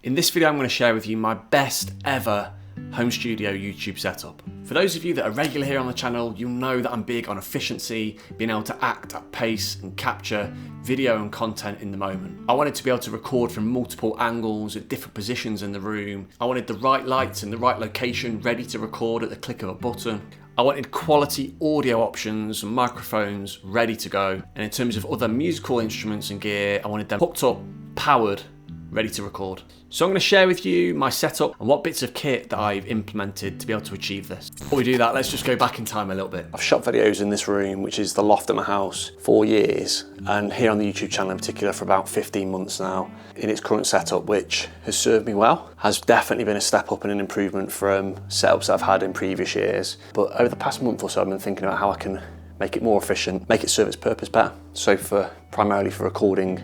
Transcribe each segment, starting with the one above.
In this video I'm going to share with you my best ever home studio YouTube setup. For those of you that are regular here on the channel, you'll know that I'm big on efficiency, being able to act at pace and capture video and content in the moment. I wanted to be able to record from multiple angles at different positions in the room. I wanted the right lights in the right location ready to record at the click of a button. I wanted quality audio options and microphones ready to go. And in terms of other musical instruments and gear, I wanted them hooked up, powered, ready to record. So I'm going to share with you my setup and what bits of kit that I've implemented to be able to achieve this. Before we do that, let's just go back in time a little bit. I've shot videos in this room, which is the loft at my house, for years, and here on the YouTube channel in particular for about 15 months now, in its current setup, which has served me well. Has definitely been a step up and an improvement from setups that I've had in previous years. But over the past month or so, I've been thinking about how I can make it more efficient, make it serve its purpose better. So primarily for recording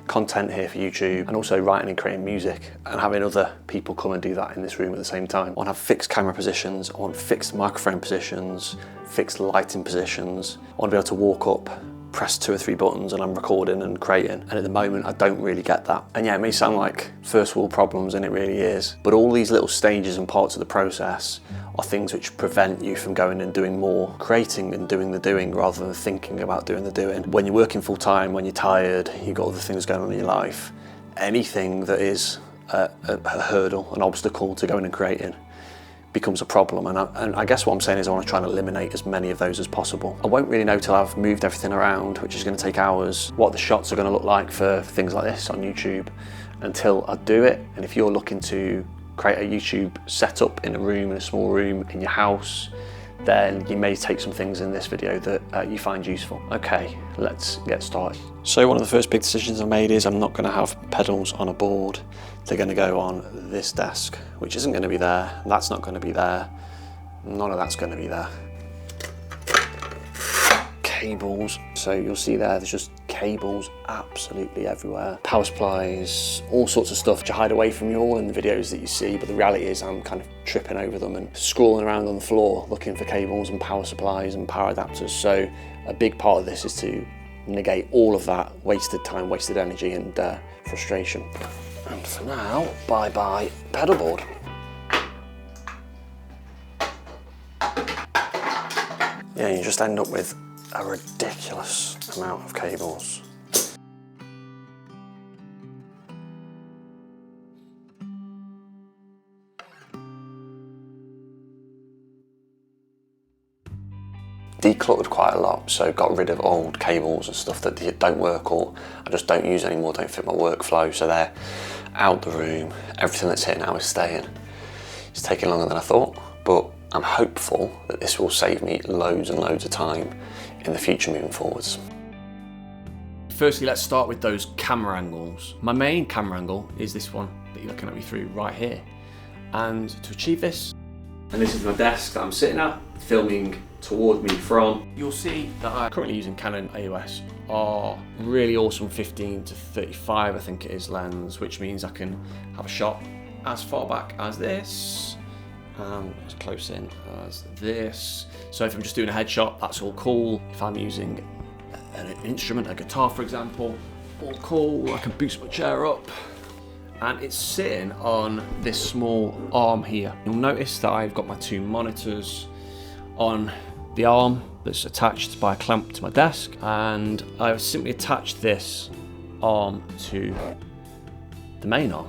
content here for YouTube, and also writing and creating music and having other people come and do that in this room at the same time. I want to have fixed camera positions, I want fixed microphone positions, fixed lighting positions. I want to be able to walk up, press 2 or 3 buttons and I'm recording and creating. And at the moment I don't really get that. And yeah, it may sound like first world problems, and it really is, but all these little stages and parts of the process are things which prevent you from going and doing more, creating and doing the doing rather than thinking about doing the doing. When you're working full time, when you're tired, you've got other things going on in your life, anything that is a hurdle, an obstacle to going and creating becomes a problem. And I guess what I'm saying is I want to try and eliminate as many of those as possible. I won't really know till I've moved everything around, which is going to take hours, what the shots are going to look like for things like this on YouTube until I do it. And if you're looking to create a YouTube setup in a room, in a small room in your house, then you may take some things in this video that you find useful. Okay, let's get started. So one of the first big decisions I made is I'm not going to have pedals on a board. They're going to go on this desk, which isn't going to be there. That's not going to be there. None of that's going to be there. Cables. So you'll see there's just cables absolutely everywhere. Power supplies, all sorts of stuff to hide away from you all in the videos that you see, but the reality is I'm kind of tripping over them and scrolling around on the floor looking for cables and power supplies and power adapters. So a big part of this is to negate all of that wasted time, wasted energy and frustration. And for now, bye-bye pedal board. Yeah, you just end up with a ridiculous amount of cables. Decluttered quite a lot, so got rid of old cables and stuff that don't work or I just don't use anymore, don't fit my workflow, so they're out the room. Everything that's here now is staying. It's taking longer than I thought, but I'm hopeful that this will save me loads and loads of time in the future moving forwards. Firstly, let's start with those camera angles. My main camera angle is this one that you're looking at me through right here. And to achieve this, and this is my desk that I'm sitting at, filming toward me from, you'll see that I'm currently using Canon EOS R, really awesome 15 to 35 I think it is lens, which means I can have a shot as far back as this and as close in as this. So if I'm just doing a headshot, that's all cool. If I'm using an instrument, a guitar for example, all cool. I can boost my chair up. And it's sitting on this small arm here. You'll notice that I've got my 2 monitors on the arm that's attached by a clamp to my desk, and I've simply attached this arm to the main arm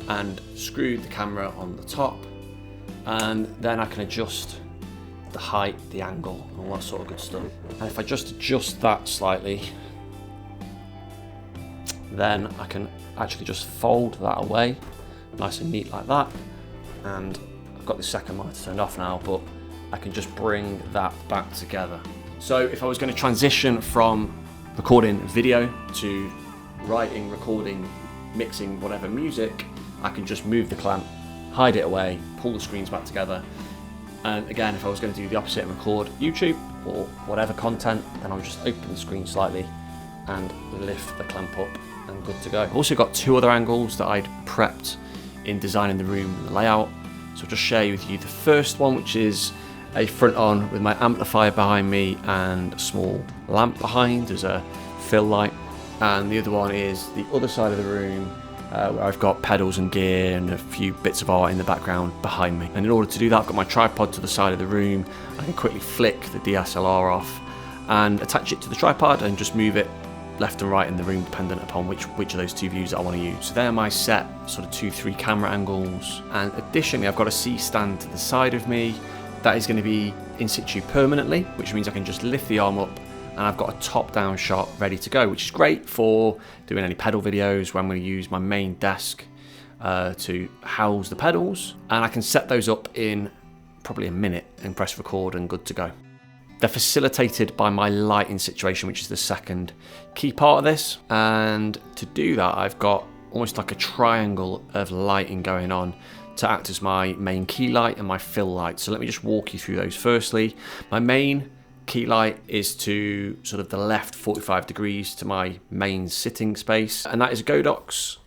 and screwed the camera on the top, and then I can adjust the height, the angle, and all that sort of good stuff. And if I just adjust that slightly, then I can actually just fold that away, nice and neat like that. And I've got the second monitor turned off now, but I can just bring that back together. So if I was going to transition from recording video to writing, recording, mixing whatever music, I can just move the clamp, hide it away, pull the screens back together. And again, if I was going to do the opposite and record YouTube or whatever content, then I'll just open the screen slightly and lift the clamp up and good to go. I've also got 2 other angles that I'd prepped in designing the room and the layout. So I'll just share with you the first one, which is a front on with my amplifier behind me and a small lamp behind as a fill light. And the other one is the other side of the room where I've got pedals and gear and a few bits of art in the background behind me. And in order to do that, I've got my tripod to the side of the room. I can quickly flick the DSLR off and attach it to the tripod and just move it left and right in the room dependent upon which of those two views that I want to use. So they're my set sort of 2-3 camera angles. And additionally, I've got a C-stand to the side of me that is going to be in situ permanently, which means I can just lift the arm up and I've got a top-down shot ready to go, which is great for doing any pedal videos when I'm going to use my main desk to house the pedals. And I can set those up in probably a minute and press record and good to go. They're facilitated by my lighting situation, which is the second key part of this. And to do that, I've got almost like a triangle of lighting going on to act as my main key light and my fill light. So let me just walk you through those. Firstly, my main key light is to sort of the left 45 degrees to my main sitting space. And that is a Godox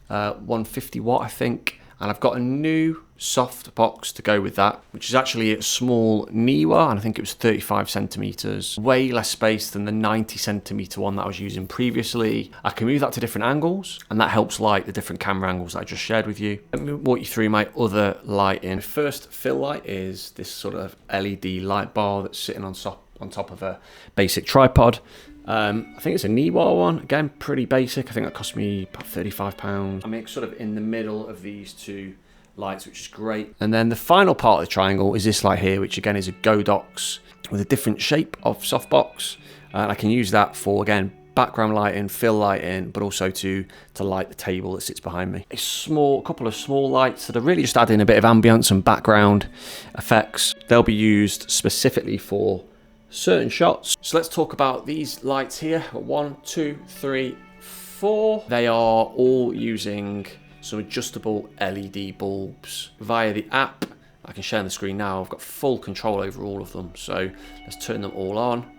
150 watt, I think. And I've got a new soft box to go with that, which is actually a small Niwa, and I think it was 35 centimeters, way less space than the 90 centimeter one that I was using previously. I can move that to different angles, and that helps light the different camera angles that I just shared with you. Let me walk you through my other lighting. The first fill light is this sort of LED light bar that's sitting on top of a basic tripod. I think it's a Niwa one, again pretty basic. I think that cost me about £35. I'm sort of in the middle of these two lights, which is great. And then the final part of the triangle is this light here, which again is a Godox with a different shape of softbox, and I can use that for, again, background lighting, fill lighting, but also to light the table that sits behind me. A couple of small lights that are really just adding a bit of ambience and background effects. They'll be used specifically for certain shots. So let's talk about these lights here. 1, 2, 3, 4. They are all using some adjustable LED bulbs via the app. I can share the screen now. I've got full control over all of them. So let's turn them all on.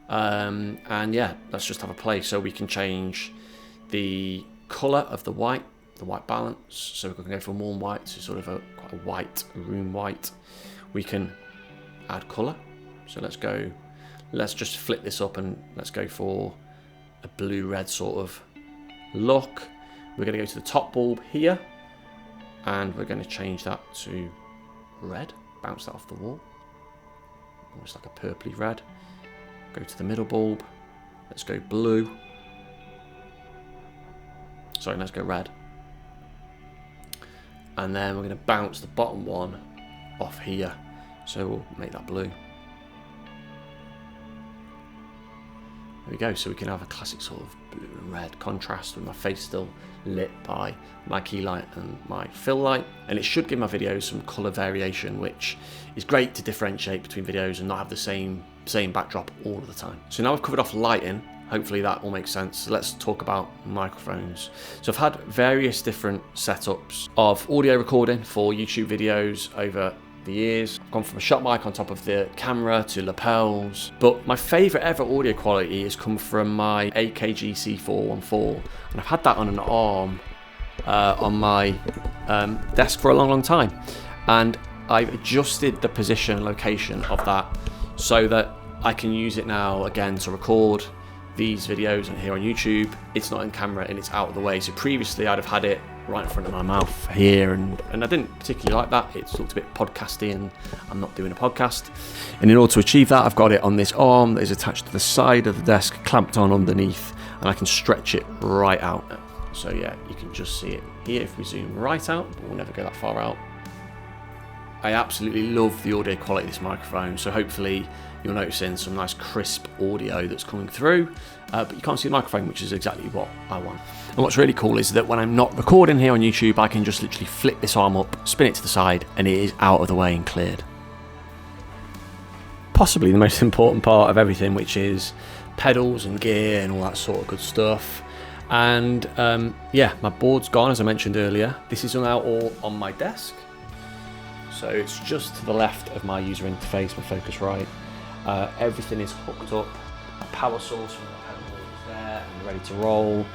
And yeah, let's just have a play. So we can change the color of the white balance. So we can go from warm white to sort of quite a white, room white. We can add color. So let's just flip this up and let's go for a blue-red sort of look. We're going to go to the top bulb here and we're going to change that to red, bounce that off the wall, almost like a purpley red. Go to the middle bulb, let's go blue. Sorry, let's go red. And then we're going to bounce the bottom one off here. So we'll make that blue. There we go, so we can have a classic sort of blue and red contrast with my face still lit by my key light and my fill light. And it should give my videos some colour variation, which is great to differentiate between videos and not have the same backdrop all of the time. So now I've covered off lighting, hopefully that all makes sense. So let's talk about microphones. So I've had various different setups of audio recording for YouTube videos over the years. I've gone from a shot mic on top of the camera to lapels, but my favourite ever audio quality has come from my AKG C414, and I've had that on an arm on my desk for a long time, and I've adjusted the position and location of that so that I can use it now again to record these videos and here on YouTube. It's not in camera and it's out of the way. So previously I'd have had it right in front of my mouth here, and I didn't particularly like that. It looked a bit podcasty and I'm not doing a podcast. And in order to achieve that, I've got it on this arm that is attached to the side of the desk, clamped on underneath, and I can stretch it right out. So yeah, you can just see it here if we zoom right out, but we'll never go that far out. I absolutely love the audio quality of this microphone, so hopefully you're noticing some nice crisp audio that's coming through, but you can't see the microphone, which is exactly what I want. And what's really cool is that when I'm not recording here on YouTube, I can just literally flip this arm up, spin it to the side, and it is out of the way and cleared. Possibly the most important part of everything, which is pedals and gear and all that sort of good stuff. And yeah, my board's gone, as I mentioned earlier. This is now all on my desk. So it's just to the left of my user interface, my Focusrite. Everything is hooked up. A power source from the pedal is there and ready to roll.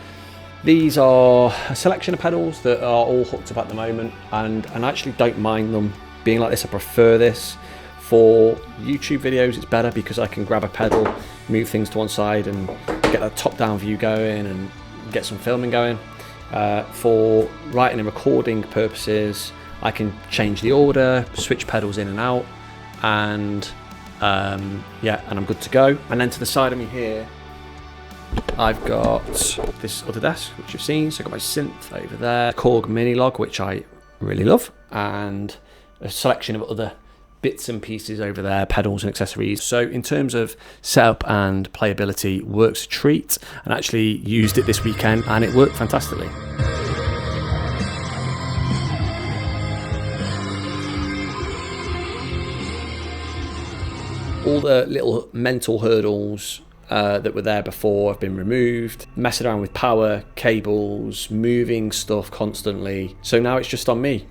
These are a selection of pedals that are all hooked up at the moment, and I actually don't mind them being like this. I prefer this. For YouTube videos, it's better because I can grab a pedal, move things to one side and get a top-down view going and get some filming going. For writing and recording purposes, I can change the order, switch pedals in and out, and yeah, and I'm good to go. And then to the side of me here, I've got this other desk, which you've seen. So I've got my synth over there, Korg mini log, which I really love, and a selection of other bits and pieces over there, pedals and accessories. So in terms of setup and playability, works a treat, and actually used it this weekend and it worked fantastically. All the little mental hurdles that were there before have been removed. Messing around with power, cables, moving stuff constantly. So now it's just on me.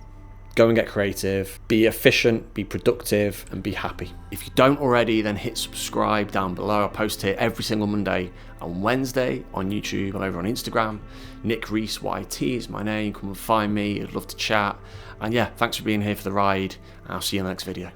Go and get creative, be efficient, be productive, and be happy. If you don't already, then hit subscribe down below. I post here every single Monday and Wednesday on YouTube and over on Instagram. Nick Rees YT is my name. Come and find me. I'd love to chat. And yeah, thanks for being here for the ride. I'll see you in the next video.